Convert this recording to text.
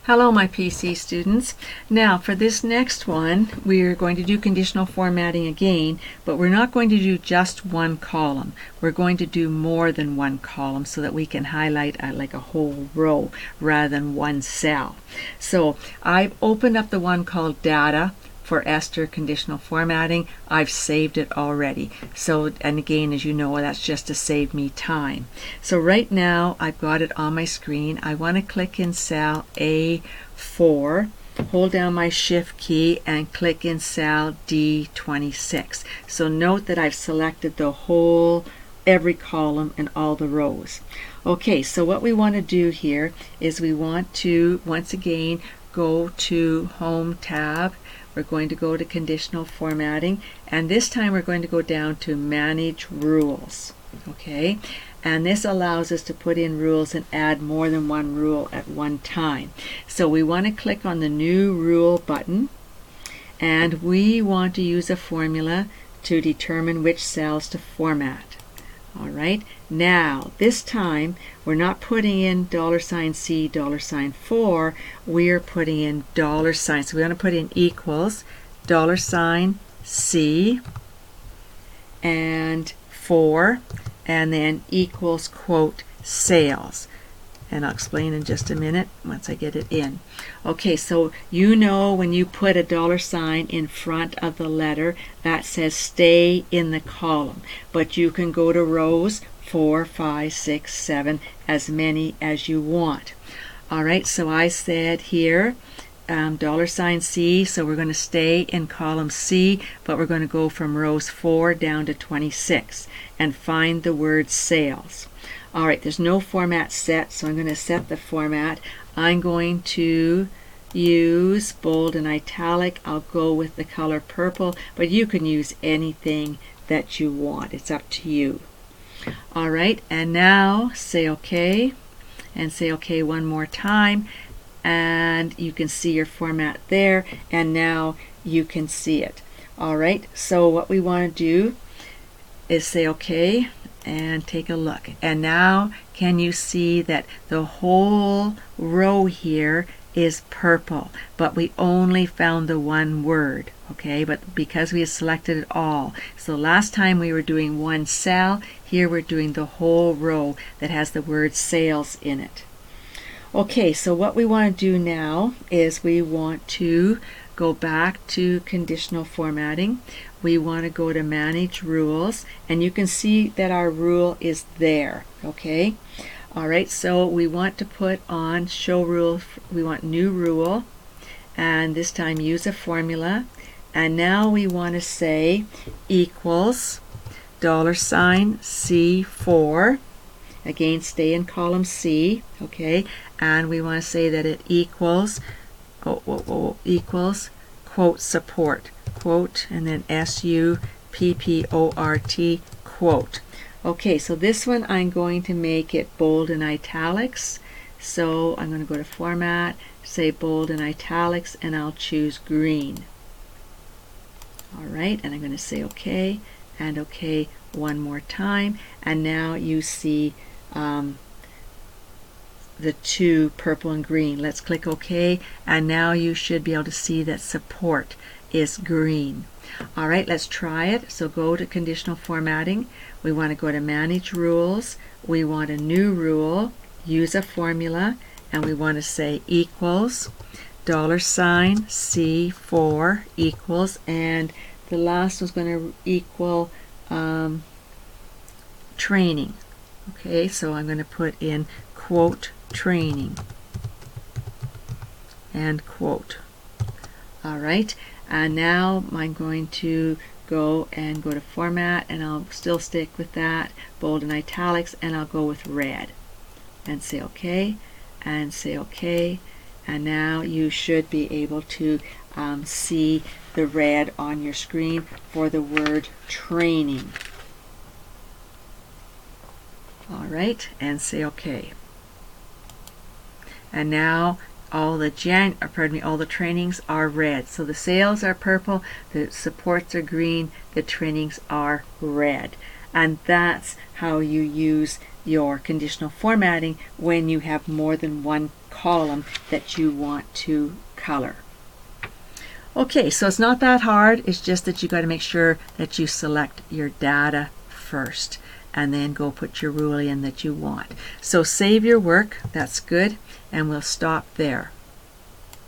Hello my PC students. Now for this next one we're going to do conditional formatting again, but we're not going to do just one column. We're going to do more than one column so that we can highlight like a whole row rather than one cell. So I've opened up the one called Data for Esther conditional formatting. I've saved it already. So, and again, as you know, that's just to save me time. So right now I've got it on my screen. I want to click in cell A4, hold down my shift key and click in cell D26. So note that I've selected the whole, every column and all the rows. Okay, so what we want to do here is we want to once again go to Home tab. We're going to go to conditional formatting, and this time we're going to go down to manage rules. Okay, and this allows us to put in rules and add more than one rule at one time. So we want to click on the new rule button, and we want to use a formula to determine which cells to format. Alright, now this time we're not putting in $C, $4, we're putting in $. So we're going to put in equals $C and 4 and then equals quote sales. And I'll explain in just a minute once I get it in. Okay, so you know when you put a $sign in front of the letter, that says stay in the column. But you can go to rows 4, 5, 6, 7, as many as you want. Alright, so I said here $C, so we're going to stay in column C, but we're going to go from rows 4 down to 26 and find the word sales. Alright, there's no format set, so I'm going to set the format. I'm going to use bold and italic. I'll go with the color purple, but you can use anything that you want. It's up to you. Alright, and now say OK, and say OK one more time, and you can see your format there, and now you can see it. Alright, so what we want to do is say OK and take a look, and now can you see that the whole row here is purple, but we only found the one word, okay, but because we have selected it all. So last time we were doing one cell, here we're doing the whole row that has the word sales in it. Okay, so what we want to do now is we want to go back to conditional formatting. We want to go to manage rules, and you can see that our rule is there. Okay, alright, so we want to put on show rule. We want new rule, and this time use a formula, and now we want to say equals $C4. Again, stay in column C. Okay, and we want to say that it equals equals quote support, quote, and then SUPPORT, quote. Okay, so this one I'm going to make it bold and italics. So I'm going to go to format, say bold and italics, and I'll choose green. Alright, and I'm going to say OK and OK one more time, and now you see the two purple and green. Let's click OK, and now you should be able to see that support is green. Alright, let's try it. So go to conditional formatting. We want to go to manage rules. We want a new rule, use a formula, and we want to say equals $C4 equals, and the last was going to equal training. Okay, so I'm going to put in quote training and quote. Alright, and now I'm going to go to format, and I'll still stick with that bold and italics, and I'll go with red and say OK and say OK, and now you should be able to see the red on your screen for the word training. Alright, and say OK. And now all the trainings are red. So the sales are purple, the supports are green, the trainings are red. And that's how you use your conditional formatting when you have more than one column that you want to color. Okay, so it's not that hard. It's just that you got to make sure that you select your data first and then go put your rule in that you want. So save your work. That's good. And we'll stop there.